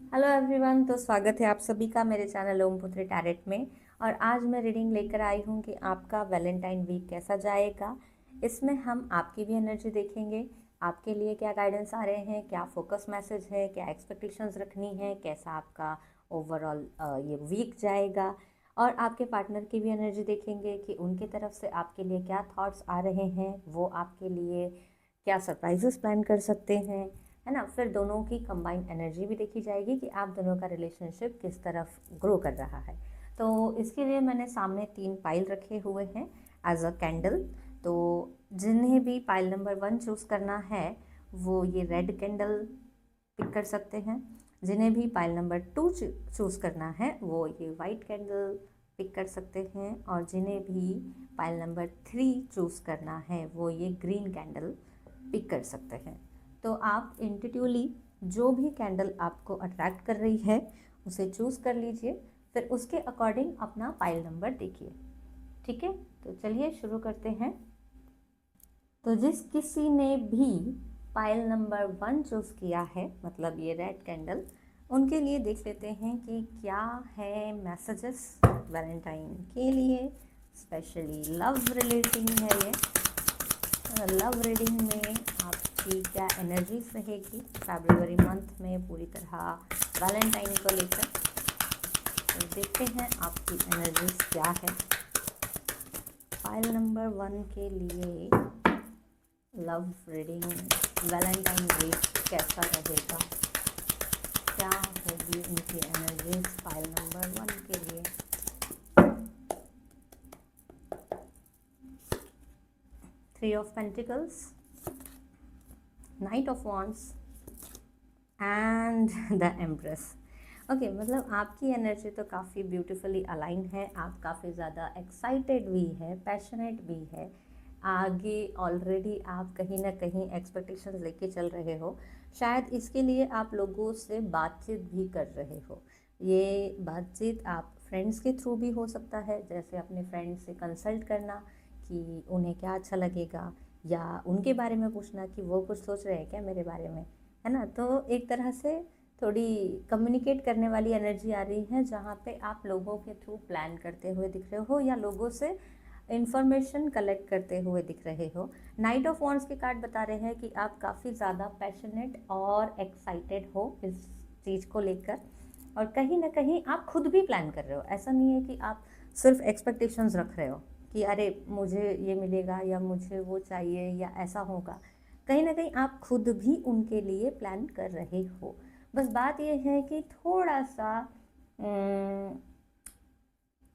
Hello everyone, तो स्वागत है आप सभी का मेरे चैनल ओम पुत्री टैरेट में। और आज मैं रीडिंग लेकर आई हूँ कि आपका वैलेंटाइन वीक कैसा जाएगा। इसमें हम आपकी भी एनर्जी देखेंगे, आपके लिए क्या गाइडेंस आ रहे हैं, क्या फोकस मैसेज है, क्या एक्सपेक्टेशंस रखनी है, कैसा आपका ओवरऑल ये वीक जाएगा। और आपके पार्टनर की भी एनर्जी देखेंगे कि उनकी तरफ से आपके लिए क्या थॉट्स आ रहे हैं, वो आपके लिए क्या सरप्राइजेस प्लान कर सकते हैं, है ना। फिर दोनों की कंबाइंड एनर्जी भी देखी जाएगी कि आप दोनों का रिलेशनशिप किस तरफ ग्रो कर रहा है। तो इसके लिए मैंने सामने 3 पाइल रखे हुए हैं एज अ कैंडल। तो जिन्हें भी पाइल नंबर 1 चूज़ करना है वो ये रेड कैंडल पिक कर सकते हैं। जिन्हें भी पाइल नंबर 2 चूज़ करना है वो ये वाइट कैंडल पिक कर सकते हैं। और जिन्हें भी पाइल नंबर 3 चूज़ करना है वो ये ग्रीन कैंडल पिक कर सकते हैं। तो आप इंट्यूटिवली जो भी कैंडल आपको अट्रैक्ट कर रही है उसे चूज़ कर लीजिए, फिर उसके अकॉर्डिंग अपना पाइल नंबर देखिए। ठीक है, तो चलिए शुरू करते हैं। तो जिस किसी ने भी पाइल नंबर 1 चूज़ किया है, मतलब ये रेड कैंडल, उनके लिए देख लेते हैं कि क्या है मैसेजेस वैलेंटाइन के लिए। स्पेशली लव रिलेटिंग है ये। लव रीडिंग में आपकी क्या एनर्जीज रहेगी फरवरी मंथ में पूरी तरह वैलेंटाइन को लेकर। तो देखते हैं आपकी एनर्जीज क्या है फाइल नंबर 1 के लिए। लव रीडिंग वैलेंटाइन वीक कैसा रहेगा, क्या होगी उनकी एनर्जीज फाइल नंबर 1 के लिए। 3 of pentacles, night of wands and the empress. Okay, मतलब आपकी एनर्जी तो काफ़ी ब्यूटीफुली अलाइन है। आप काफ़ी ज़्यादा एक्साइटेड भी है, पैशनेट भी है। आगे ऑलरेडी आप कहीं ना कहीं एक्सपेक्टेशंस लेके चल रहे हो। शायद इसके लिए आप लोगों से बातचीत भी कर रहे हो। ये बातचीत आप फ्रेंड्स के थ्रू भी हो सकता है, जैसे अपने फ्रेंड्स से कंसल्ट करना कि उन्हें क्या अच्छा लगेगा, या उनके बारे में पूछना कि वो कुछ सोच रहे हैं क्या मेरे बारे में, है ना। तो एक तरह से थोड़ी कम्युनिकेट करने वाली एनर्जी आ रही है, जहाँ पे आप लोगों के थ्रू प्लान करते हुए दिख रहे हो या लोगों से इंफॉर्मेशन कलेक्ट करते हुए दिख रहे हो। नाइट ऑफ वॉन्ड्स के कार्ड बता रहे हैं कि आप काफ़ी ज़्यादा पैशनेट और एक्साइटेड हो इस चीज़ को लेकर, और कहीं ना कहीं आप खुद भी प्लान कर रहे हो। ऐसा नहीं है कि आप सिर्फ एक्सपेक्टेशंस रख रहे हो कि अरे मुझे ये मिलेगा या मुझे वो चाहिए या ऐसा होगा। कहीं ना कहीं आप खुद भी उनके लिए प्लान कर रहे हो। बस बात ये है कि थोड़ा सा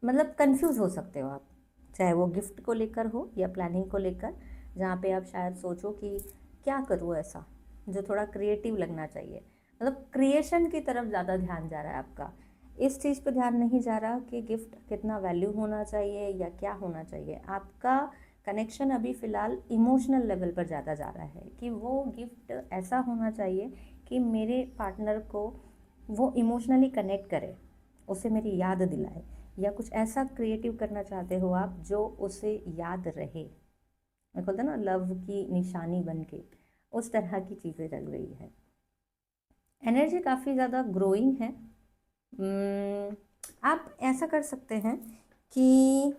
मतलब कंफ्यूज हो सकते हो आप, चाहे वो गिफ्ट को लेकर हो या प्लानिंग को लेकर, जहाँ पे आप शायद सोचो कि क्या करूँ ऐसा जो थोड़ा क्रिएटिव लगना चाहिए। मतलब क्रिएशन की तरफ ज़्यादा ध्यान जा रहा है आपका, इस चीज़ पे ध्यान नहीं जा रहा कि गिफ्ट कितना वैल्यू होना चाहिए या क्या होना चाहिए। आपका कनेक्शन अभी फ़िलहाल इमोशनल लेवल पर ज़्यादा जा रहा है कि वो गिफ्ट ऐसा होना चाहिए कि मेरे पार्टनर को वो इमोशनली कनेक्ट करे, उसे मेरी याद दिलाए, या कुछ ऐसा क्रिएटिव करना चाहते हो आप जो उसे याद रहे। मैं बोलते ना लव की निशानी बन के, उस तरह की चीज़ें लग रही है। एनर्जी काफ़ी ज़्यादा ग्रोइंग है। आप ऐसा कर सकते हैं कि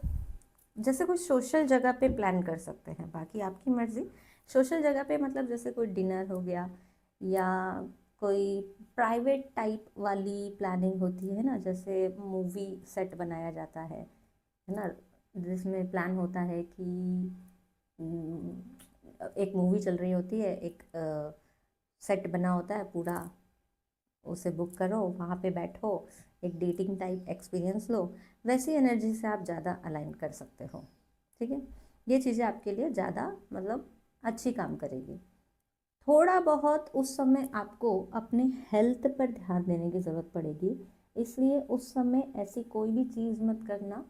जैसे कोई सोशल जगह पे प्लान कर सकते हैं, बाकी आपकी मर्ज़ी। सोशल जगह पे मतलब जैसे कोई डिनर हो गया, या कोई प्राइवेट टाइप वाली प्लानिंग होती है ना, जैसे मूवी सेट बनाया जाता है ना, जिसमें प्लान होता है कि एक मूवी चल रही होती है, एक सेट बना होता है पूरा, उसे बुक करो, वहाँ पे बैठो, एक डेटिंग टाइप एक्सपीरियंस लो। वैसी एनर्जी से आप ज़्यादा अलाइन कर सकते हो। ठीक है, ये चीज़ें आपके लिए ज़्यादा मतलब अच्छी काम करेगी। थोड़ा बहुत उस समय आपको अपने हेल्थ पर ध्यान देने की ज़रूरत पड़ेगी, इसलिए उस समय ऐसी कोई भी चीज़ मत करना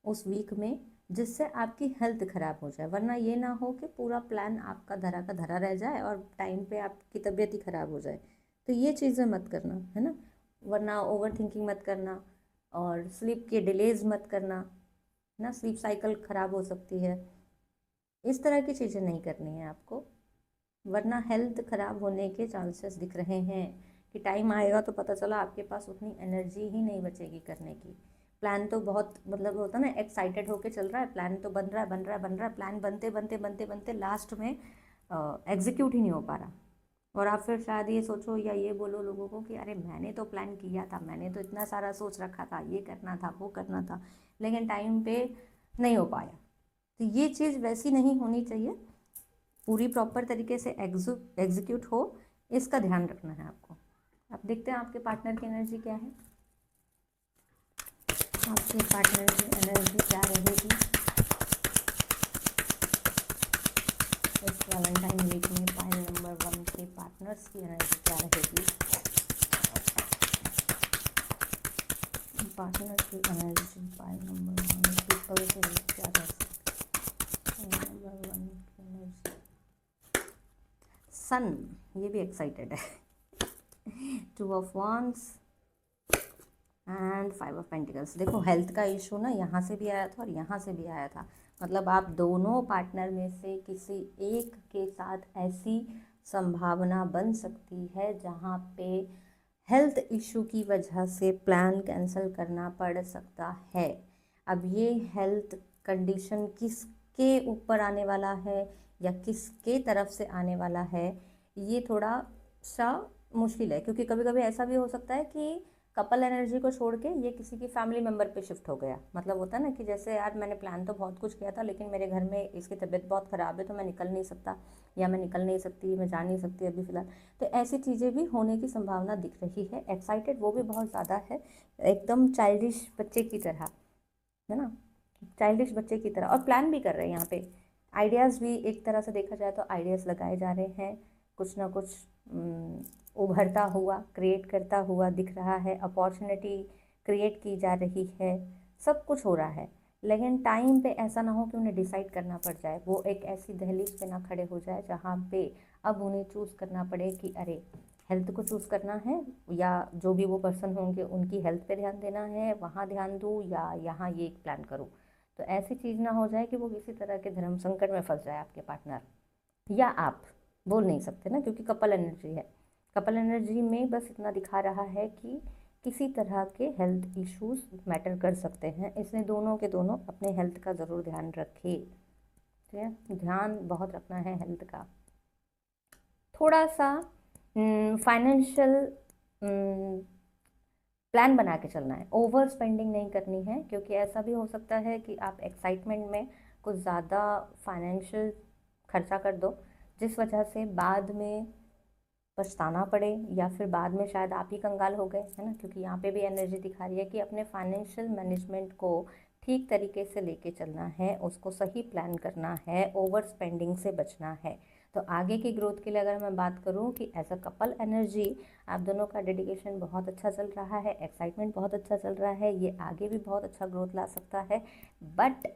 उस वीक में जिससे आपकी हेल्थ ख़राब हो जाए। वरना ये ना हो कि पूरा प्लान आपका धरा का धरा रह जाए और टाइम पे आपकी तबीयत ही ख़राब हो जाए। तो ये चीज़ें मत करना, है ना। वरना ओवर थिंकिंग मत करना, और स्लीप के डिलेज मत करना, है ना। स्लीप साइकिल ख़राब हो सकती है, इस तरह की चीज़ें नहीं करनी है आपको, वरना हेल्थ ख़राब होने के चांसेस दिख रहे हैं। कि टाइम आएगा तो पता चला आपके पास उतनी एनर्जी ही नहीं बचेगी करने की। प्लान तो बहुत मतलब होता है ना, एक्साइटेड होके चल रहा है, प्लान तो बन रहा है बन रहा है बन रहा है, प्लान बनते बनते बनते बनते लास्ट में एग्जीक्यूट ही नहीं हो पा रहा। और आप फिर शायद ये सोचो या ये बोलो लोगों को कि अरे मैंने तो प्लान किया था, मैंने तो इतना सारा सोच रखा था, ये करना था वो करना था, लेकिन टाइम पे नहीं हो पाया। तो ये चीज़ वैसी नहीं होनी चाहिए, पूरी प्रॉपर तरीके से एग्जीक्यूट हो, इसका ध्यान रखना है आपको। अब देखते हैं आपके पार्टनर की एनर्जी क्या है। आपके पार्टनर की एनर्जी क्या रहेगी इस वैलेंटाइन वीक में? पाइल नंबर 1 के पार्टनर्स की एनर्जी क्या रहेगी? पार्टनर की एनर्जी पाइल नंबर 1 पीपल के लिए क्या रहेगी? नंबर 1 की एनर्जी सन, ये भी एक्साइटेड है। 2 of wands and 5 of pentacles. देखो हेल्थ का इशू ना यहाँ से भी आया था और यहाँ से भी आया था, मतलब आप दोनों पार्टनर में से किसी एक के साथ ऐसी संभावना बन सकती है जहाँ पे हेल्थ इशू की वजह से प्लान कैंसिल करना पड़ सकता है। अब ये हेल्थ कंडीशन किसके ऊपर आने वाला है या किसके तरफ से आने वाला है, ये थोड़ा सा मुश्किल है, क्योंकि कभी कभी ऐसा भी हो सकता है कि कपल एनर्जी को छोड़ के ये किसी की फैमिली मेम्बर पे शिफ्ट हो गया। मतलब होता है ना कि जैसे यार मैंने प्लान तो बहुत कुछ किया था, लेकिन मेरे घर में इसकी तबीयत बहुत ख़राब है तो मैं निकल नहीं सकता, या मैं निकल नहीं सकती, मैं जा नहीं सकती अभी फ़िलहाल। तो ऐसी चीज़ें भी होने की संभावना दिख रही है। एक्साइटेड वो भी बहुत ज़्यादा है, एकदम चाइल्डिश बच्चे की तरह, है ना, चाइल्डिश बच्चे की तरह, और प्लान भी कर रहे हैं यहाँ पे। आइडियाज़ भी एक तरह से देखा जाए तो आइडियाज़ लगाए जा रहे हैं, कुछ ना कुछ उभरता हुआ, क्रिएट करता हुआ दिख रहा है, अपॉर्चुनिटी क्रिएट की जा रही है, सब कुछ हो रहा है। लेकिन टाइम पे ऐसा ना हो कि उन्हें डिसाइड करना पड़ जाए, वो एक ऐसी दहलीज पे ना खड़े हो जाए जहाँ पे अब उन्हें चूज़ करना पड़े कि अरे हेल्थ को चूज़ करना है, या जो भी वो पर्सन होंगे उनकी हेल्थ पे ध्यान देना है, वहाँ ध्यान दूँ, या यहाँ ये एक प्लान करूँ। तो ऐसी चीज़ ना हो जाए कि वो किसी तरह के धर्म संकट में फंस जाए आपके पार्टनर, या आप बोल नहीं सकते ना, क्योंकि कपल एनर्जी है। कपल एनर्जी में बस इतना दिखा रहा है कि किसी तरह के हेल्थ इश्यूज मैटर कर सकते हैं, इसलिए दोनों के दोनों अपने हेल्थ का ज़रूर ध्यान रखें। ठीक है, ध्यान बहुत रखना है हेल्थ का। थोड़ा सा फाइनेंशियल प्लान बना के चलना है, ओवर स्पेंडिंग नहीं करनी है, क्योंकि ऐसा भी हो सकता है कि आप एक्साइटमेंट में कुछ ज़्यादा फाइनेंशियल खर्चा कर दो, जिस वजह से बाद में पछताना पड़े, या फिर बाद में शायद आप ही कंगाल हो गए, है ना। क्योंकि यहाँ पे भी एनर्जी दिखा रही है कि अपने फाइनेंशियल मैनेजमेंट को ठीक तरीके से लेके चलना है, उसको सही प्लान करना है, ओवर स्पेंडिंग से बचना है। तो आगे की ग्रोथ के लिए अगर मैं बात करूँ कि एज अ कपल एनर्जी आप दोनों का डेडिकेशन बहुत अच्छा चल रहा है, एक्साइटमेंट बहुत अच्छा चल रहा है, ये आगे भी बहुत अच्छा ग्रोथ ला सकता है। बट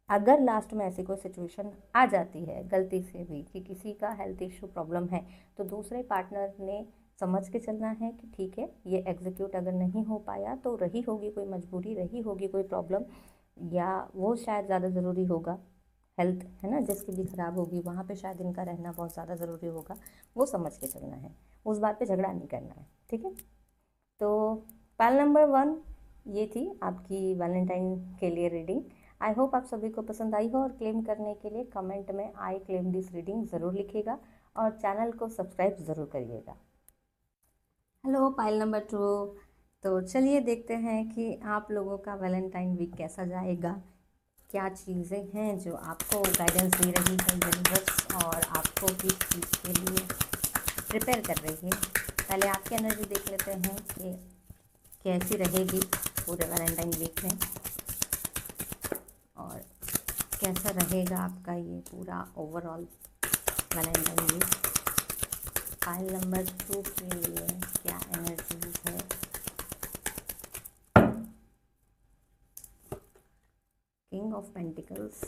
अगर लास्ट में ऐसी कोई सिचुएशन आ जाती है गलती से भी कि किसी का हेल्थ इशू प्रॉब्लम है, तो दूसरे पार्टनर ने समझ के चलना है कि ठीक है ये एग्जीक्यूट अगर नहीं हो पाया तो रही होगी कोई मजबूरी, रही होगी कोई प्रॉब्लम, या वो शायद ज़्यादा ज़रूरी होगा, हेल्थ है ना जिसकी भी ख़राब होगी वहाँ पे शायद इनका रहना बहुत ज़्यादा ज़रूरी होगा, वो समझ के चलना है, उस बात पे झगड़ा नहीं करना है। ठीक है, तो पाल नंबर 1 ये थी आपकी वैलेंटाइन के लिए रीडिंग। आई होप आप सभी को पसंद आई हो, और क्लेम करने के लिए कमेंट में आई क्लेम दिस रीडिंग ज़रूर लिखिएगा, और चैनल को सब्सक्राइब ज़रूर करिएगा। हेलो पाइल नंबर 2, तो चलिए देखते हैं कि आप लोगों का वैलेंटाइन वीक कैसा जाएगा, क्या चीज़ें हैं जो आपको गाइडेंस दे रही है यूनिवर्स, और आपको किस चीज़ के लिए प्रिपेयर कर रही है। पहले आपकी एनर्जी देख लेते हैं कि कैसी रहेगी पूरे वैलेंटाइन वीक में, और कैसा रहेगा आपका ये पूरा overall valentine week. Pile number 2 के लिए क्या एनर्जी है? King of pentacles,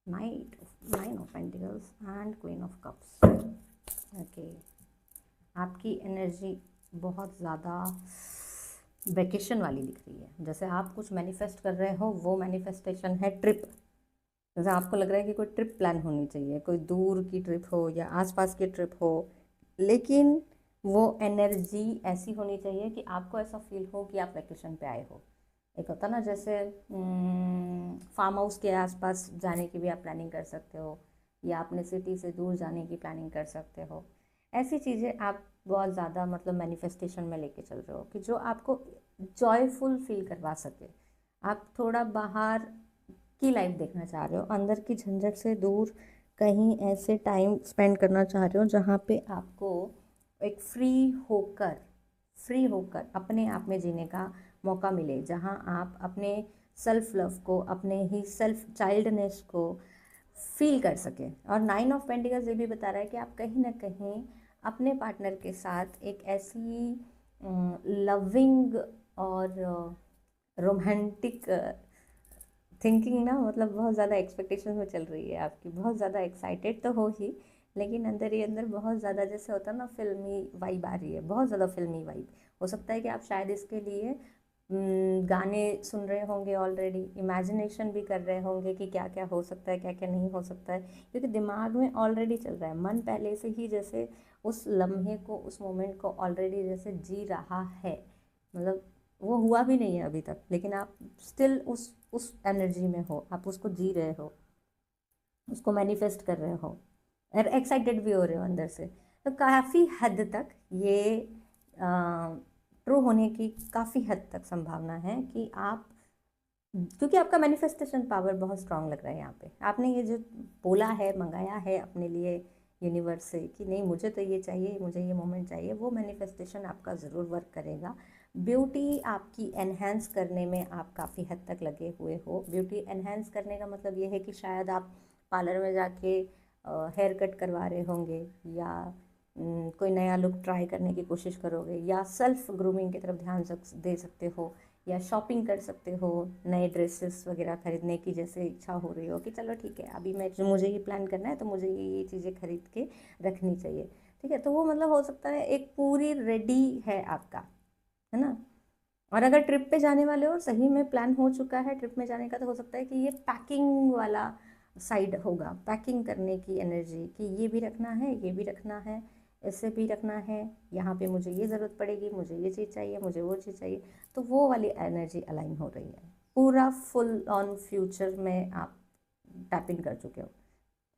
nine of pentacles and queen of cups. Okay, आपकी एनर्जी बहुत ज़्यादा वेकेशन वाली दिख रही है, जैसे आप कुछ मैनिफेस्ट कर रहे हो, वो मैनिफेस्टेशन है ट्रिप। जैसे आपको लग रहा है कि कोई ट्रिप प्लान होनी चाहिए, कोई दूर की ट्रिप हो या आसपास की ट्रिप हो, लेकिन वो एनर्जी ऐसी होनी चाहिए कि आपको ऐसा फील हो कि आप वैकेशन पे आए हो। एक होता ना जैसे फार्म हाउस के आसपास जाने की भी आप प्लानिंग कर सकते हो, या अपने सिटी से दूर जाने की प्लानिंग कर सकते हो। ऐसी चीज़ें आप बहुत ज़्यादा मतलब मैनिफेस्टेशन में लेके चल रहे हो कि जो आपको जॉयफुल फील करवा सके। आप थोड़ा बाहर की लाइफ देखना चाह रहे हो, अंदर की झंझट से दूर कहीं ऐसे टाइम स्पेंड करना चाह रहे हो जहाँ पे आपको एक फ्री होकर अपने आप में जीने का मौका मिले, जहाँ आप अपने सेल्फ लव को, अपने ही सेल्फ चाइल्डनेस को फील कर सकें। और 9 ऑफ पेंटिकल्स ये भी बता रहा है कि आप कहीं ना कहीं अपने पार्टनर के साथ एक ऐसी लविंग और रोमांटिक थिंकिंग ना, मतलब बहुत ज़्यादा एक्सपेक्टेशन में चल रही है आपकी, बहुत ज़्यादा एक्साइटेड तो हो ही, लेकिन अंदर ही अंदर बहुत ज़्यादा जैसे होता है ना फिल्मी वाइब आ रही है, बहुत ज़्यादा फिल्मी वाइब। हो सकता है कि आप शायद इसके लिए गाने सुन रहे होंगे, ऑलरेडी इमेजिनेशन भी कर रहे होंगे कि क्या क्या हो सकता है, क्या क्या नहीं हो सकता है, क्योंकि दिमाग में ऑलरेडी चल रहा है, मन पहले से ही जैसे उस लम्हे को, उस मोमेंट को ऑलरेडी जैसे जी रहा है। मतलब वो हुआ भी नहीं है अभी तक, लेकिन आप स्टिल उस एनर्जी में हो, आप उसको जी रहे हो, उसको मैनिफेस्ट कर रहे हो, और एक्साइटेड भी हो रहे हो अंदर से। तो काफ़ी हद तक ये ट्रू होने की काफ़ी हद तक संभावना है कि आप, क्योंकि आपका मैनिफेस्टेशन पावर बहुत स्ट्रांग लग रहा है यहाँ पे। आपने ये जो बोला है, मंगाया है अपने लिए यूनिवर्स से कि नहीं मुझे तो ये चाहिए, मुझे ये मोमेंट चाहिए, वो मैनिफेस्टेशन आपका ज़रूर वर्क करेगा। ब्यूटी आपकी एनहेंस करने में आप काफ़ी हद तक लगे हुए हो। ब्यूटी एनहेंस करने का मतलब ये है कि शायद आप पार्लर में जाके हेयर कट करवा रहे होंगे, या कोई नया लुक ट्राई करने की कोशिश करोगे, या सेल्फ ग्रूमिंग की तरफ ध्यान दे सकते हो, या शॉपिंग कर सकते हो, नए ड्रेसेस वगैरह खरीदने की जैसे इच्छा हो रही हो कि चलो ठीक है अभी मैं, मुझे ये प्लान करना है तो मुझे ये चीज़ें खरीद के रखनी चाहिए। ठीक है, तो वो मतलब हो सकता है एक पूरी रेडी है आपका, है ना। और अगर ट्रिप पे जाने वाले हो और सही में प्लान हो चुका है ट्रिप में जाने का, तो हो सकता है कि ये पैकिंग वाला साइड होगा, पैकिंग करने की एनर्जी कि ये भी रखना है, ये भी रखना है, ऐसे भी रखना है, यहाँ पे मुझे ये ज़रूरत पड़ेगी, मुझे ये चीज़ चाहिए, मुझे वो चीज़ चाहिए। तो वो वाली एनर्जी अलाइन हो रही है, पूरा फुल ऑन फ्यूचर में आप टैप इन कर चुके हो,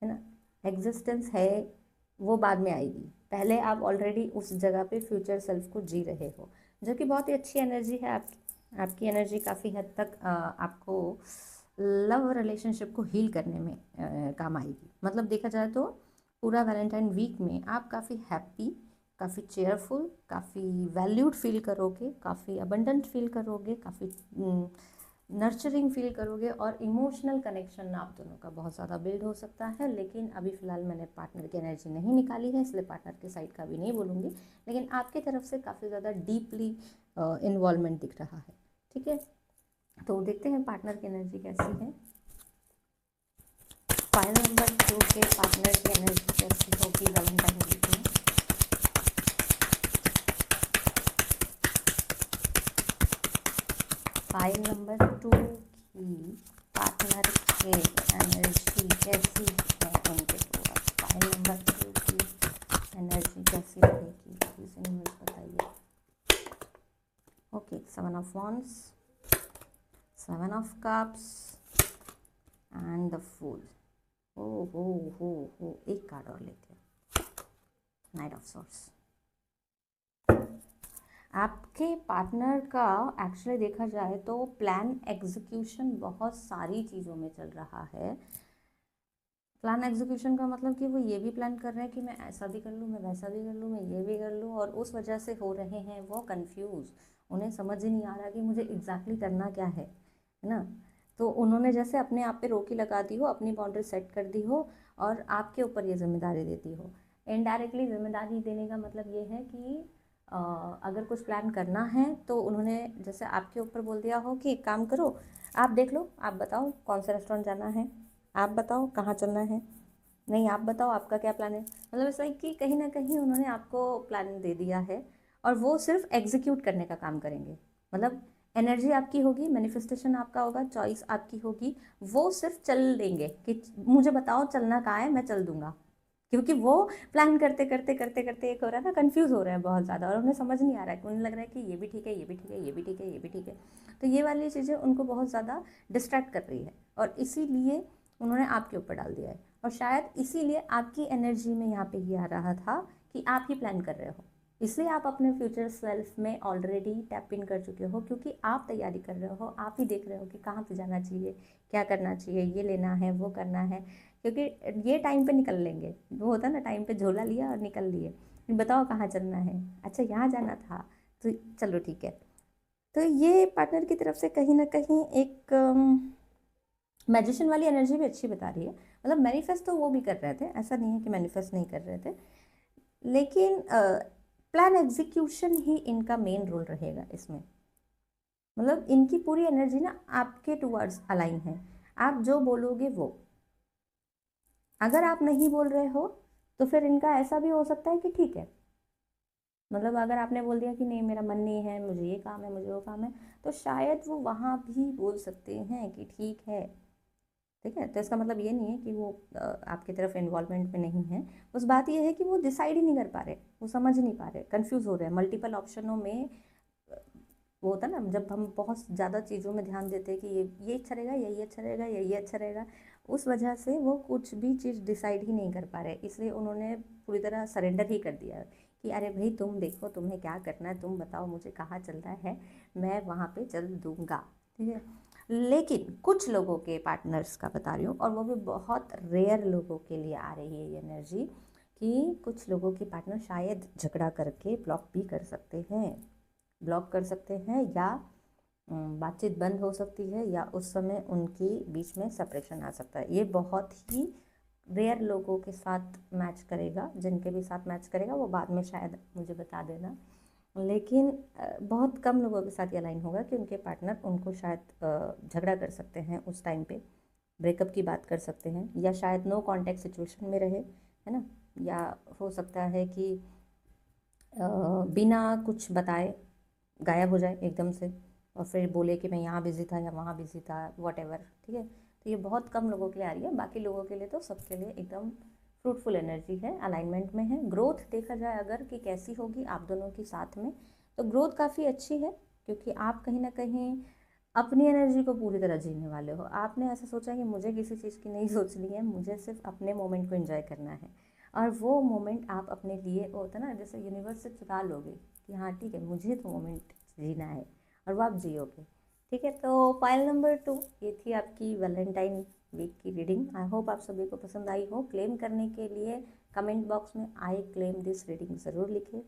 है ना। एग्जिस्टेंस है वो बाद में आएगी, पहले आप ऑलरेडी उस जगह पे फ्यूचर सेल्फ को जी रहे हो, जो कि बहुत ही अच्छी एनर्जी है आपकी एनर्जी काफ़ी हद तक आपको लव रिलेशनशिप को हील करने में काम आएगी। मतलब देखा जाए तो पूरा वैलेंटाइन वीक में आप काफ़ी हैप्पी, काफ़ी चेयरफुल, काफ़ी वैल्यूड फील करोगे, काफ़ी अबंडेंट फील करोगे, काफ़ी नर्चरिंग फील करोगे, और इमोशनल कनेक्शन आप दोनों का बहुत ज़्यादा बिल्ड हो सकता है। लेकिन अभी फ़िलहाल मैंने पार्टनर की एनर्जी नहीं निकाली है, इसलिए पार्टनर के साइड का भी नहीं बोलूँगी, लेकिन आपकी तरफ से काफ़ी ज़्यादा डीपली इन्वॉल्वमेंट दिख रहा है। ठीक है, तो देखते हैं पार्टनर की एनर्जी कैसी है। फाइल नंबर 2 के पार्टनर की एनर्जी कैसी होगी वैलेंटाइन वीक में। फाइल नंबर 2 की पार्टनर के एनर्जी कैसी है उनके पूरा। फाइल नंबर 2 की एनर्जी कैसी रहेगी प्लीज यूनिवर्स बताइए। Okay, 7 of wands, 7 of cups and the fool. हो हो एक कार्ड और लेते हैं, नाइट ऑफ सॉर्ड्स। आपके पार्टनर का एक्चुअली देखा जाए तो प्लान एग्जीक्यूशन बहुत सारी चीज़ों में चल रहा है। प्लान एग्जीक्यूशन का मतलब कि वो ये भी प्लान कर रहे हैं कि मैं ऐसा भी कर लूँ, मैं वैसा भी कर लूँ, मैं ये भी कर लूँ, और उस वजह से हो रहे हैं वो कंफ्यूज। उन्हें समझ ही नहीं आ रहा कि मुझे एग्जैक्टली करना क्या है ना। तो उन्होंने जैसे अपने आप पे रोकी लगा दी हो, अपनी बाउंड्री सेट कर दी हो, और आपके ऊपर ये जिम्मेदारी देती हो। इनडायरेक्टली जिम्मेदारी देने का मतलब ये है कि अगर कुछ प्लान करना है तो उन्होंने जैसे आपके ऊपर बोल दिया हो कि एक काम करो, आप देख लो, आप बताओ कौन सा रेस्टोरेंट जाना है, आप बताओ कहाँ चलना है, नहीं आप बताओ आपका क्या प्लान है। मतलब ऐसा है कि कहीं ना कहीं उन्होंने आपको प्लान दे दिया है, और वो सिर्फ एग्जीक्यूट करने का काम करेंगे। मतलब एनर्जी आपकी होगी, मैनिफेस्टेशन आपका होगा, चॉइस आपकी होगी, वो सिर्फ चल देंगे कि मुझे बताओ चलना कहाँ है, मैं चल दूंगा। क्योंकि वो प्लान करते करते करते करते एक हो रहा है ना, कंफ्यूज हो रहे हैं बहुत ज़्यादा, और उन्हें समझ नहीं आ रहा है, उन्हें लग रहा है कि ये भी ठीक है, ये भी ठीक है, ये भी ठीक है, ये भी ठीक है। तो ये वाली चीज़ें उनको बहुत ज़्यादा डिस्ट्रैक्ट कर रही है, और इसीलिए उन्होंने आपके ऊपर डाल दिया है। और शायद इसीलिए आपकी एनर्जी में यहाँ पे ये आ रहा था कि आप ही प्लान कर रहे हो, इसलिए आप अपने फ्यूचर सेल्फ में ऑलरेडी टैप इन कर चुके हो, क्योंकि आप तैयारी कर रहे हो, आप ही देख रहे हो कि कहाँ पे जाना चाहिए, क्या करना चाहिए, ये लेना है, वो करना है, क्योंकि ये टाइम पे निकल लेंगे। वो होता है ना, टाइम पे झोला लिया और निकल लिए, बताओ कहाँ चलना है, अच्छा यहाँ जाना था, तो चलो ठीक है। तो ये पार्टनर की तरफ से कहीं ना कहीं एक मैजिशियन वाली एनर्जी भी अच्छी बता रही है। मतलब मैनिफेस्ट तो वो भी कर रहे थे, ऐसा नहीं है कि मैनिफेस्ट नहीं कर रहे थे, लेकिन प्लान एग्जीक्यूशन ही इनका मेन रोल रहेगा इसमें। मतलब इनकी पूरी एनर्जी ना आपके टुवर्ड्स अलाइन है, आप जो बोलोगे वो। अगर आप नहीं बोल रहे हो तो फिर इनका ऐसा भी हो सकता है कि ठीक है, मतलब अगर आपने बोल दिया कि नहीं मेरा मन नहीं है, मुझे ये काम है, मुझे वो काम है, तो शायद वो वहाँ भी बोल सकते हैं कि ठीक है। ठीक है, तो इसका मतलब ये नहीं है कि वो आपकी तरफ इन्वॉल्वमेंट में नहीं है। उस बात ये है कि वो डिसाइड ही नहीं कर पा रहे, वो समझ नहीं पा रहे, कंफ्यूज हो रहे हैं मल्टीपल ऑप्शनों में। वो होता है ना, जब हम बहुत ज़्यादा चीज़ों में ध्यान देते हैं कि ये अच्छा रहेगा, ये अच्छा रहेगा, ये अच्छा रहेगा, उस वजह से वो कुछ भी चीज़ डिसाइड ही नहीं कर पा रहे, इसलिए उन्होंने पूरी तरह सरेंडर ही कर दिया कि अरे भाई तुम देखो तुम्हें क्या करना है, तुम बताओ मुझे कहाँ चलना है, मैं वहाँ पे चल दूँगा। ठीक है, लेकिन कुछ लोगों के पार्टनर्स का बता रही हूँ, और वो भी बहुत रेयर लोगों के लिए आ रही है ये एनर्जी, कि कुछ लोगों के पार्टनर शायद झगड़ा करके ब्लॉक भी कर सकते हैं, ब्लॉक कर सकते हैं, या बातचीत बंद हो सकती है, या उस समय उनके बीच में सेपरेशन आ सकता है। ये बहुत ही रेयर लोगों के साथ मैच करेगा, जिनके भी साथ मैच करेगा वो बाद में शायद मुझे बता देना, लेकिन बहुत कम लोगों के साथ ये लाइन होगा कि उनके पार्टनर उनको शायद झगड़ा कर सकते हैं, उस टाइम पे ब्रेकअप की बात कर सकते हैं, या शायद नो कांटेक्ट सिचुएशन में रहे, है ना, या हो सकता है कि बिना कुछ बताए गायब हो जाए एकदम से, और फिर बोले कि मैं यहाँ बिज़ी था या वहाँ बिज़ी था, वॉटेवर। ठीक है, तो ये बहुत कम लोगों के लिए आ रही है, बाकी लोगों के लिए तो सबके लिए एकदम फ्रूटफुल एनर्जी है, अलाइनमेंट में है। ग्रोथ देखा जाए अगर कि कैसी होगी आप दोनों की साथ में, तो ग्रोथ काफ़ी अच्छी है, क्योंकि आप कहीं ना कहीं अपनी एनर्जी को पूरी तरह जीने वाले हो। आपने ऐसा सोचा कि मुझे किसी चीज़ की नहीं सोचनी है, मुझे सिर्फ अपने मोमेंट को एंजॉय करना है, और वो मोमेंट आप अपने लिए, वो होता है ना जैसे यूनिवर्स से चुरा लोगे कि हाँ ठीक है मुझे तो मोमेंट जीना है, और वो आप जियोगे। ठीक है, तो फाइल नंबर 2 ये थी आपकी वैलेंटाइन वीक की रीडिंग। आई होप आप सभी को पसंद आई हो। क्लेम करने के लिए कमेंट बॉक्स में आई क्लेम दिस रीडिंग ज़रूर लिखें,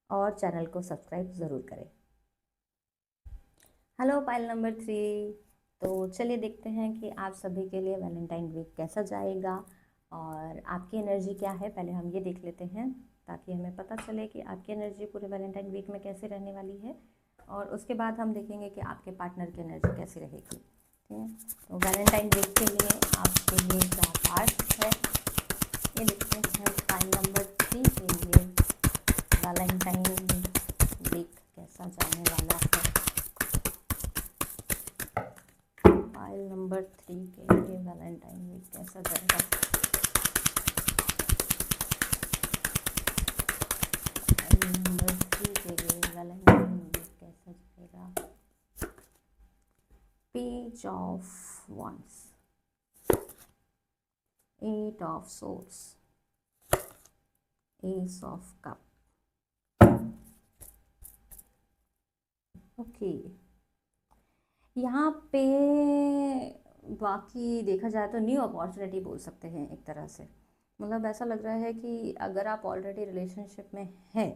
और चैनल को सब्सक्राइब ज़रूर करें। हेलो पाइल नंबर 3, तो चलिए देखते हैं कि आप सभी के लिए वैलेंटाइन वीक कैसा जाएगा, और आपकी एनर्जी क्या है, पहले हम ये देख लेते हैं, ताकि हमें पता चले कि आपकी एनर्जी पूरे वैलेंटाइन वीक में कैसे रहने वाली है, और उसके बाद हम देखेंगे कि आपके पार्टनर की एनर्जी कैसी रहेगी। ठीक है, तो वैलेंटाइन वीक के लिए आपके लिए क्या कार्ड है ये देखते हैं। पाइल नंबर 3 के लिए वैलेंटाइन वीक कैसा जाने वाला है। फाइल नंबर 3 के लिए वैलेंटाइन वीक कैसा जाएगा। फाइल नंबर 3 के लिए वैलेंटाइन वीक कैसा जाएगा। Page of wands, 8 of swords, ace of cup। Okay, यहाँ पे बाकी देखा जाए तो न्यू अपॉर्चुनिटी बोल सकते हैं एक तरह से। मतलब ऐसा लग रहा है कि अगर आप ऑलरेडी रिलेशनशिप में हैं,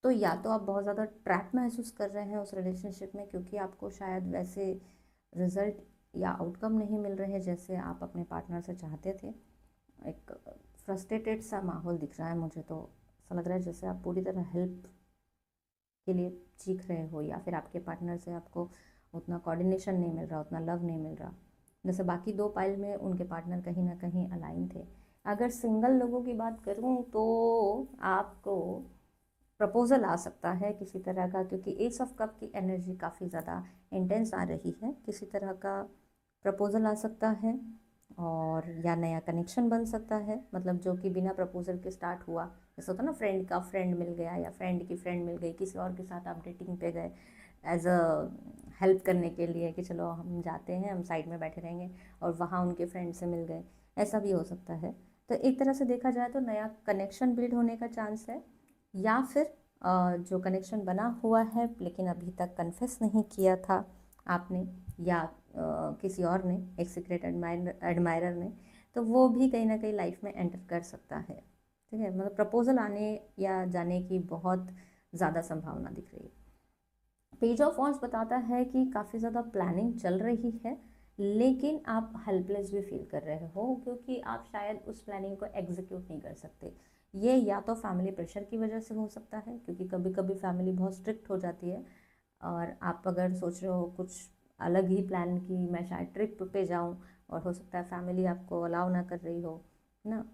तो या तो आप बहुत ज़्यादा ट्रैप महसूस कर रहे हैं उस रिलेशनशिप में, क्योंकि आपको शायद वैसे रिजल्ट या आउटकम नहीं मिल रहे जैसे आप अपने पार्टनर से चाहते थे। एक फ्रस्ट्रेटेड सा माहौल दिख रहा है मुझे, तो ऐसा लग रहा है जैसे आप पूरी तरह हेल्प के लिए चीख रहे हो, या फिर आपके पार्टनर से आपको उतना कोऑर्डिनेशन नहीं मिल रहा, उतना लव नहीं मिल रहा। जैसे बाकी 2 पाइल में उनके पार्टनर कहीं ना कहीं अलाइन थे। अगर सिंगल लोगों की बात करूं तो आपको प्रपोज़ल आ सकता है किसी तरह का, क्योंकि एस ऑफ कप की एनर्जी काफ़ी ज़्यादा इंटेंस आ रही है, किसी तरह का प्रपोज़ल आ सकता है। और या नया कनेक्शन बन सकता है, मतलब जो कि बिना प्रपोजल के स्टार्ट हुआ। जैसे होता है ना, फ्रेंड का फ्रेंड मिल गया या फ्रेंड की फ्रेंड मिल गई, किसी और के साथ आप डेटिंग पे गए एज अ हेल्प करने के लिए कि चलो हम जाते हैं, हम साइड में बैठे रहेंगे, और वहाँ उनके फ्रेंड से मिल गए, ऐसा भी हो सकता है। तो एक तरह से देखा जाए तो नया कनेक्शन बिल्ड होने का चांस है, या फिर जो कनेक्शन बना हुआ है लेकिन अभी तक कन्फेस नहीं किया था आपने, या किसी और ने, एक सीक्रेट एडमायरर ने, तो वो भी कहीं ना कहीं लाइफ में एंटर कर सकता है। ठीक है, मतलब प्रपोजल आने या जाने की बहुत ज़्यादा संभावना दिख रही है। पेज ऑफ वॉन्ड्स बताता है कि काफ़ी ज़्यादा प्लानिंग चल रही है, लेकिन आप हेल्पलेस भी फील कर रहे हो, क्योंकि आप शायद उस प्लानिंग को एग्जीक्यूट नहीं कर सकते। ये या तो फैमिली प्रेशर की वजह से हो सकता है, क्योंकि कभी कभी फैमिली बहुत स्ट्रिक्ट हो जाती है, और आप अगर सोच रहे हो कुछ अलग ही प्लान की मैं शायद ट्रिप पे जाऊं, और हो सकता है फैमिली आपको अलाउ ना कर रही हो ना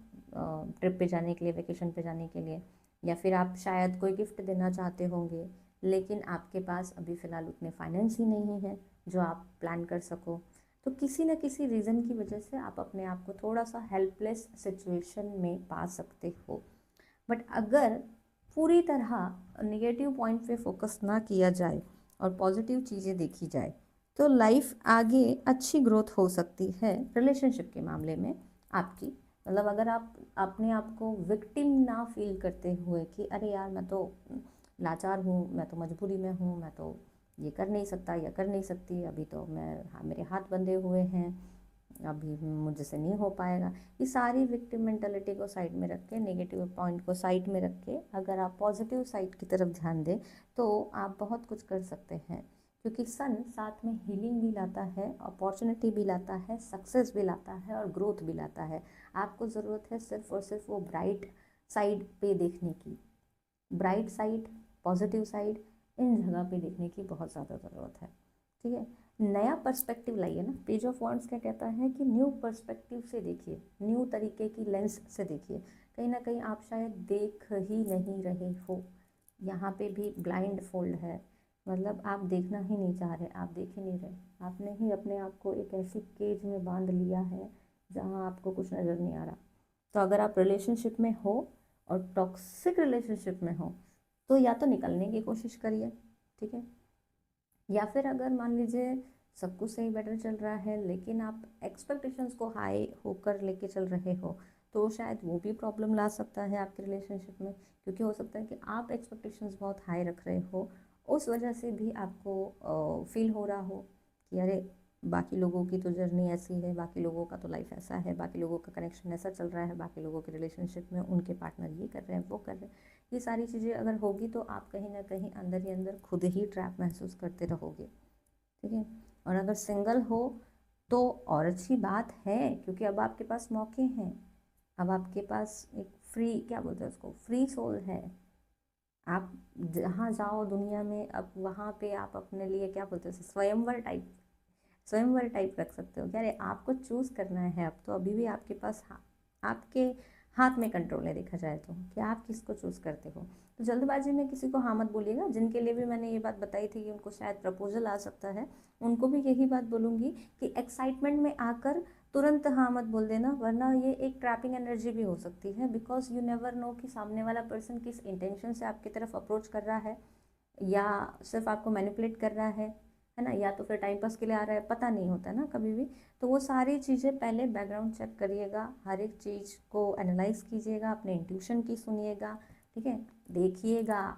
ट्रिप पे जाने के लिए, वेकेशन पे जाने के लिए, या फिर आप शायद कोई गिफ्ट देना चाहते होंगे, लेकिन आपके पास अभी फ़िलहाल उतने फाइनेंस ही नहीं है जो आप प्लान कर सको। तो किसी न किसी रीज़न की वजह से आप अपने आप को थोड़ा सा हेल्पलेस सिचुएशन में पा सकते हो। बट अगर पूरी तरह नेगेटिव पॉइंट पे फोकस ना किया जाए और पॉजिटिव चीज़ें देखी जाए, तो लाइफ आगे अच्छी ग्रोथ हो सकती है रिलेशनशिप के मामले में आपकी। मतलब अगर आप अपने आप को विक्टिम ना फील करते हुए कि अरे यार मैं तो लाचार हूँ, मैं तो मजबूरी में हूँ, मैं तो ये कर नहीं सकता या कर नहीं सकती, अभी तो मेरे हाथ बंधे हुए हैं, अभी मुझसे नहीं हो पाएगा, ये सारी विक्टिम मेंटालिटी को साइड में रख के, नेगेटिव पॉइंट को साइड में रख के अगर आप पॉजिटिव साइड की तरफ ध्यान दें तो आप बहुत कुछ कर सकते हैं। क्योंकि सन साथ में हीलिंग भी लाता है, अपॉर्चुनिटी भी लाता है, सक्सेस भी लाता है और ग्रोथ भी लाता है। आपको ज़रूरत है सिर्फ और सिर्फ वो ब्राइट साइड पे देखने की, ब्राइट साइड, पॉजिटिव साइड, इन जगह पे देखने की बहुत ज़्यादा ज़रूरत है। ठीक है, नया पर्सपेक्टिव लाइए ना। पेज ऑफ वॉन्ड्स क्या कहता है कि न्यू पर्सपेक्टिव से देखिए, न्यू तरीके की लेंस से देखिए। कहीं ना कहीं आप शायद देख ही नहीं रहे हो, यहाँ पे भी ब्लाइंड फोल्ड है, मतलब आप देखना ही नहीं चाह रहे, आप देख ही नहीं रहे, आपने ही अपने आप को एक ऐसी केज में बांध लिया है जहाँ आपको कुछ नज़र नहीं आ रहा। तो अगर आप रिलेशनशिप में हो और टॉक्सिक रिलेशनशिप में हो, तो या तो निकलने की कोशिश करिए, ठीक है, या फिर अगर मान लीजिए सब कुछ सही बेटर चल रहा है लेकिन आप एक्सपेक्टेशंस को हाई होकर लेके चल रहे हो, तो शायद वो भी प्रॉब्लम ला सकता है आपके रिलेशनशिप में। क्योंकि हो सकता है कि आप एक्सपेक्टेशंस बहुत हाई रख रहे हो, उस वजह से भी आपको फील हो रहा हो कि अरे बाकी लोगों की तो जर्नी ऐसी है, बाकी लोगों का तो लाइफ ऐसा है, बाकी लोगों का कनेक्शन ऐसा चल रहा है, बाकी लोगों के रिलेशनशिप में उनके पार्टनर ये कर रहे हैं, वो कर रहे हैं। ये सारी चीज़ें अगर होगी तो आप कहीं ना कहीं अंदर ही अंदर खुद ही ट्रैप महसूस करते रहोगे। ठीक है, और अगर सिंगल हो तो और अच्छी बात है, क्योंकि अब आपके पास मौके हैं, अब आपके पास एक फ्री, क्या बोलते हैं उसको, फ्री सोल है। आप जहाँ जाओ दुनिया में, अब वहाँ पे आप अपने लिए, क्या बोलते हैं, स्वयंवर टाइप रख सकते हो। क्या अरे आपको चूज़ करना है, अब तो अभी भी आपके पास आपके हाथ में कंट्रोल है, देखा जाए तो कि आप किसको चूज़ करते हो। तो जल्दबाजी में किसी को हाँ मत बोलिएगा। जिनके लिए भी मैंने ये बात बताई थी कि उनको शायद प्रपोजल आ सकता है, उनको भी यही बात बोलूँगी कि एक्साइटमेंट में आकर तुरंत हाँ मत बोल देना, वरना ये एक ट्रैपिंग एनर्जी भी हो सकती है। बिकॉज यू नेवर नो कि सामने वाला पर्सन किस इंटेंशन से आपकी तरफ अप्रोच कर रहा है, या सिर्फ आपको मैनिपुलेट कर रहा है ना, या तो फिर टाइम पास के लिए आ रहा है, पता नहीं होता ना कभी भी। तो वो सारी चीज़ें पहले बैकग्राउंड चेक करिएगा, हर एक चीज़ को एनालाइज कीजिएगा, अपने इंट्यूशन की सुनिएगा, ठीक है, देखिएगा,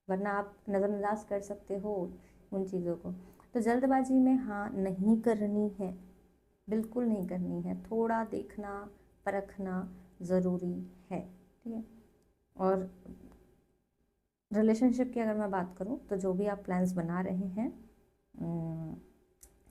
वरना आप नज़रअंदाज कर सकते हो उन चीज़ों को। तो जल्दबाजी में हाँ नहीं करनी है, बिल्कुल नहीं करनी है, थोड़ा देखना परखना ज़रूरी है। ठीक है, और रिलेशनशिप की अगर मैं बात करूँ तो जो भी आप प्लान्स बना रहे हैं,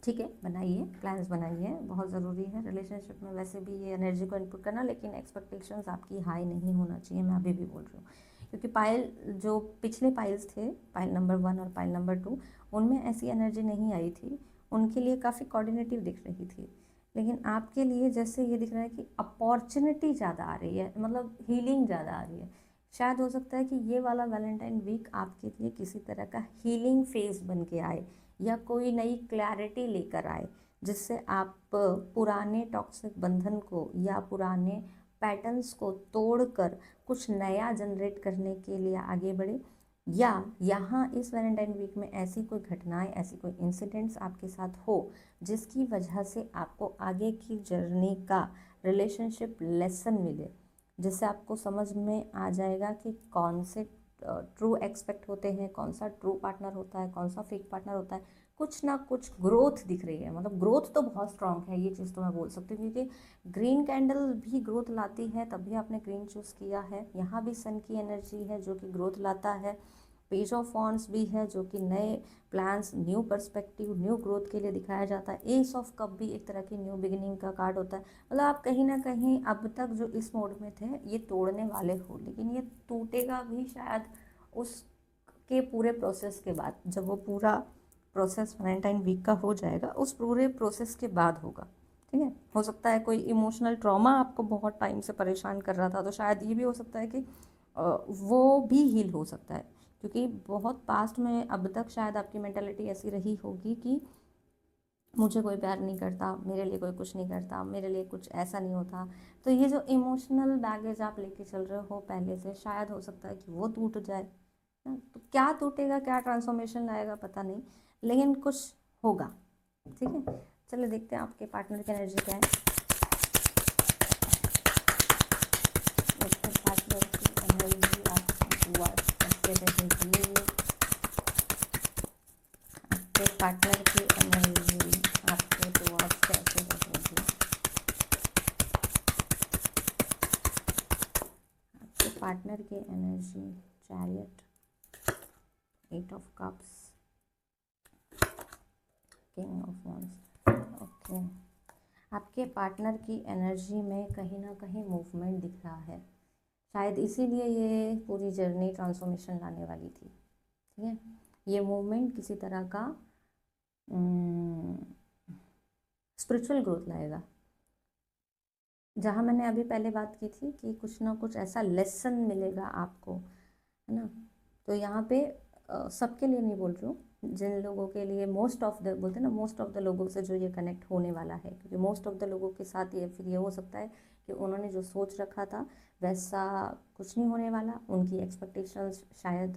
ठीक है, बनाइए, प्लान्स बनाइए, बहुत ज़रूरी है रिलेशनशिप में वैसे भी ये एनर्जी को इनपुट करना, लेकिन एक्सपेक्टेशंस आपकी हाई नहीं होना चाहिए, मैं अभी भी बोल रही हूँ। क्योंकि पायल, जो पिछले पाइल्स थे, पाइल नंबर 1 और पाइल नंबर 2, उनमें ऐसी एनर्जी नहीं आई थी, उनके लिए काफ़ी कोऑर्डिनेटिव दिख रही थी। लेकिन आपके लिए जैसे ये दिख रहा है कि अपॉर्चुनिटी ज़्यादा आ रही है, मतलब हीलिंग ज़्यादा आ रही है। शायद हो सकता है कि ये वाला वैलेंटाइन वीक आपके लिए किसी तरह का हीलिंग फेज बन के आए, या कोई नई क्लैरिटी लेकर आए, जिससे आप पुराने टॉक्सिक बंधन को या पुराने पैटर्न्स को तोड़कर कुछ नया जनरेट करने के लिए आगे बढ़े। या यहाँ इस वैलेंटाइन वीक में ऐसी कोई घटनाएं, ऐसी कोई इंसिडेंट्स आपके साथ हो जिसकी वजह से आपको आगे की जर्नी का रिलेशनशिप लेसन मिले, जिससे आपको समझ में आ जाएगा कि कौन से ट्रू एक्सपेक्ट होते हैं, कौन सा ट्रू पार्टनर होता है, कौन सा फेक पार्टनर होता है। कुछ ना कुछ ग्रोथ दिख रही है, मतलब ग्रोथ तो बहुत स्ट्रांग है, ये चीज़ तो मैं बोल सकती हूँ, क्योंकि ग्रीन कैंडल भी ग्रोथ लाती है, तभी आपने ग्रीन चूज़ किया है। यहाँ भी सन की एनर्जी है जो कि ग्रोथ लाता है। पेज ऑफ वॉन्ड्स भी है जो कि नए plans, new perspective, new growth के लिए दिखाया जाता है। एस ऑफ कप भी एक तरह की न्यू बिगिनिंग का कार्ड होता है। मतलब आप कहीं ना कहीं अब तक जो इस मोड में थे ये तोड़ने वाले हो, लेकिन ये टूटेगा भी शायद उसके पूरे प्रोसेस के बाद। जब वो पूरा प्रोसेस वैलेंटाइन वीक का हो जाएगा, उस पूरे प्रोसेस के बाद होगा। ठीक है, हो सकता है कोई इमोशनल ट्रॉमा आपको बहुत टाइम से परेशान कर रहा था, तो शायद ये भी हो सकता है कि वो भी हील हो सकता है, क्योंकि बहुत पास्ट में अब तक शायद आपकी मेंटालिटी ऐसी रही होगी कि मुझे कोई प्यार नहीं करता, मेरे लिए कोई कुछ नहीं करता, मेरे लिए कुछ ऐसा नहीं होता। तो ये जो इमोशनल बैगेज आप लेके चल रहे हो पहले से, शायद हो सकता है कि वो टूट जाए ना। तो क्या टूटेगा, क्या ट्रांसफॉर्मेशन लाएगा पता नहीं, लेकिन कुछ होगा। ठीक है, चलो देखते हैं आपके पार्टनर की एनर्जी क्या है। पार्टनर की एनर्जी आपके टुवर्ड्स कैसे रहेगी, आपके पार्टनर की एनर्जी आपके टुवर्ड्स कैसे रहेगी, आपके पार्टनर की energy. Chariot, 8 of cups, king of wands. Okay, आपके पार्टनर की एनर्जी में कहीं ना कहीं मूवमेंट दिख रहा है, शायद इसीलिए ये पूरी जर्नी ट्रांसफॉर्मेशन लाने वाली थी। ठीक है, ये मूवमेंट किसी तरह का स्पिरिचुअल ग्रोथ लाएगा। जहाँ मैंने अभी पहले बात की थी कि कुछ ना कुछ ऐसा लेसन मिलेगा आपको, है ना। तो यहाँ पे सबके लिए नहीं बोल रही हूँ, जिन लोगों के लिए मोस्ट ऑफ द बोलते हैं ना, मोस्ट ऑफ द लोगों से जो ये कनेक्ट होने वाला है, क्योंकि मोस्ट ऑफ द लोगों के साथ ये फिर ये हो सकता है कि उन्होंने जो सोच रखा था वैसा कुछ नहीं होने वाला, उनकी एक्सपेक्टेशंस शायद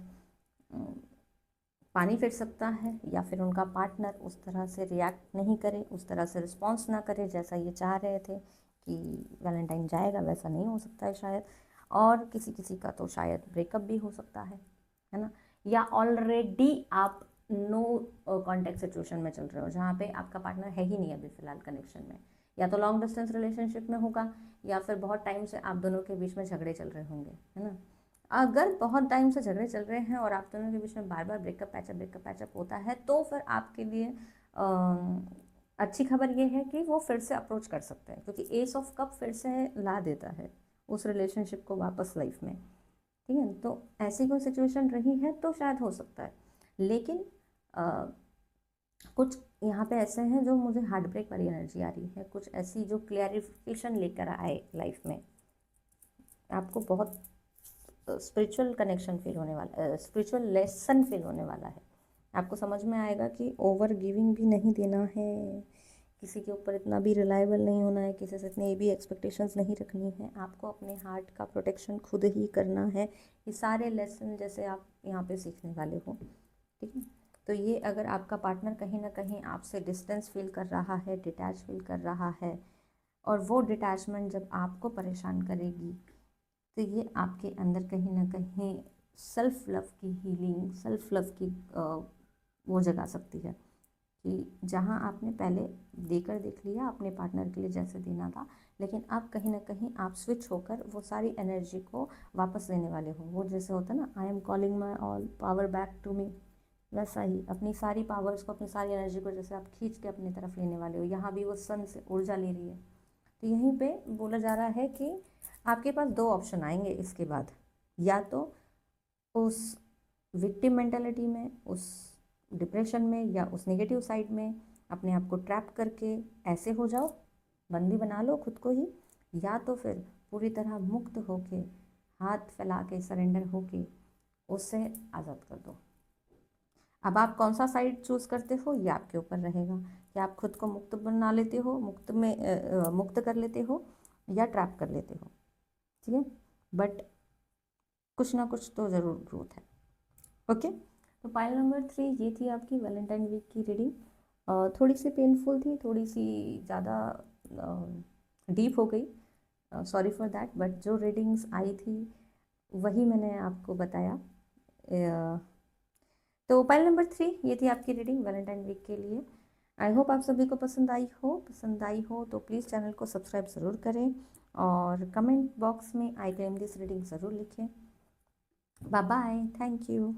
पानी फिर सकता है, या फिर उनका पार्टनर उस तरह से रिएक्ट नहीं करे, उस तरह से रिस्पॉन्स ना करे जैसा ये चाह रहे थे कि वैलेंटाइन जाएगा, वैसा नहीं हो सकता है शायद। और किसी किसी का तो शायद ब्रेकअप भी हो सकता है ना। या ऑलरेडी आप नो कॉन्टेक्ट सिचुएशन में चल रहे हो, जहाँ पे आपका पार्टनर है ही नहीं अभी फ़िलहाल कनेक्शन में, या तो लॉन्ग डिस्टेंस रिलेशनशिप में होगा, या फिर बहुत टाइम से आप दोनों के बीच में झगड़े चल रहे होंगे, है ना। अगर बहुत टाइम से झगड़े चल रहे हैं और आप दोनों के बीच में बार बार ब्रेकअप पैचअप होता है, तो फिर आपके लिए अच्छी खबर ये है कि वो फिर से अप्रोच कर सकते हैं, क्योंकि एस ऑफ कप फिर से ला देता है उस रिलेशनशिप को वापस लाइफ में। ठीक है, तो ऐसी कोई सिचुएशन रही है तो शायद हो सकता है, लेकिन कुछ यहाँ पे ऐसे हैं जो मुझे हार्ट ब्रेक वाली एनर्जी आ रही है, कुछ ऐसी जो क्लैरिफिकेशन लेकर आए लाइफ में। आपको बहुत स्पिरिचुअल कनेक्शन फील होने वाला, स्पिरिचुअल लेसन फील होने वाला है। आपको समझ में आएगा कि ओवर गिविंग भी नहीं देना है, किसी के ऊपर इतना भी रिलायबल नहीं होना है, किसी से इतनी भी एक्सपेक्टेशंस नहीं रखनी है, आपको अपने हार्ट का प्रोटेक्शन खुद ही करना है। ये सारे लेसन जैसे आप यहाँ पे सीखने वाले हो। ठीक है, तो ये अगर आपका पार्टनर कहीं ना कहीं आपसे डिस्टेंस फील कर रहा है, डिटैच फील कर रहा है, और वो डिटैचमेंट जब आपको परेशान करेगी, तो ये आपके अंदर कहीं ना कहीं सेल्फ लव की हीलिंग, सेल्फ लव की वो जगा सकती है कि जहाँ आपने पहले देकर देख लिया अपने पार्टनर के लिए जैसे देना था, लेकिन अब कहीं ना कहीं आप स्विच होकर वो सारी एनर्जी को वापस देने वाले हो। वो जैसे होता है ना, I am calling my all power back to me, वैसा ही अपनी सारी पावर्स को, अपनी सारी एनर्जी को जैसे आप खींच के अपनी तरफ लेने वाले हो। यहाँ भी वो सन से ऊर्जा ले रही है। तो यहीं पे बोला जा रहा है कि आपके पास 2 ऑप्शन आएंगे इसके बाद, या तो उस विक्टिम मेंटालिटी में, उस डिप्रेशन में, या उस नेगेटिव साइड में अपने आप को ट्रैप करके ऐसे हो जाओ, बंदी बना लो खुद को ही, या तो फिर पूरी तरह मुक्त होके, हाथ फैला के सरेंडर होके उससे आज़ाद कर दो। अब आप कौन सा साइड चूज़ करते हो ये आपके ऊपर रहेगा कि आप खुद को मुक्त बना लेते हो, मुक्त कर लेते हो या ट्रैप कर लेते हो। ठीक है, बट कुछ ना कुछ तो ज़रूर ग्रोथ है। ओके, तो पाइल नंबर 3 ये थी आपकी वैलेंटाइन वीक की रीडिंग। थोड़ी सी पेनफुल थी, थोड़ी सी ज़्यादा डीप हो गई, सॉरी फॉर दैट, बट जो रीडिंग्स आई थी वही मैंने आपको बताया। तो पाइल नंबर 3 ये थी आपकी रीडिंग वैलेंटाइन वीक के लिए। आई होप आप सभी को पसंद आई हो तो प्लीज़ चैनल को सब्सक्राइब ज़रूर करें और कमेंट बॉक्स में आई क्लेम दिस रीडिंग ज़रूर लिखें। Bye bye, thank you.